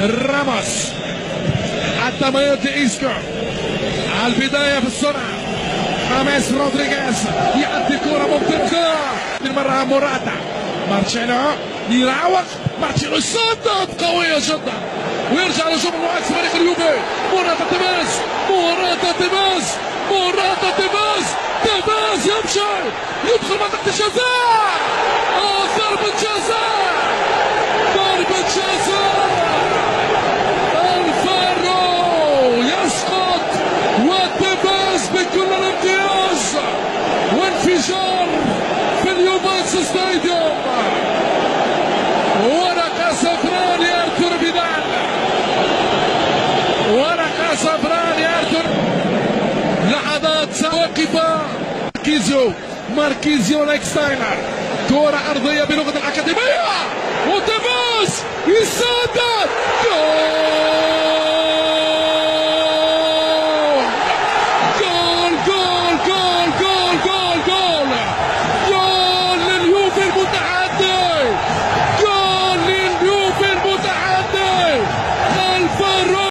راموس التمرير لإيسكو على البداية في السرعة. خامس رودريغيز يعطي كرة ممتازة مرة موراتا. مارتشينو يراوغ، مارتشينو يصدد قوية جدا ويرجع لجمهور المعاكس فريق اليوفي. موراتا تيفيز، موراتا تيفيز، موراتا تيفيز، تيفيز يمشي يدخل منطقة الجزاء. ضربة جزاء، ضربة جزاء. الفارو يسقط وتيفيز بكل الامتياز وانفجار في اليوفنتوس ستاديوم. ورقة صفراء لأرتور فيدال، ورقة صفراء لأرتور. لحظات واقفة. ماركيزيو لايكستاينر، كرة أرضية بلغة الأكاديمية وتيفيز يسدد.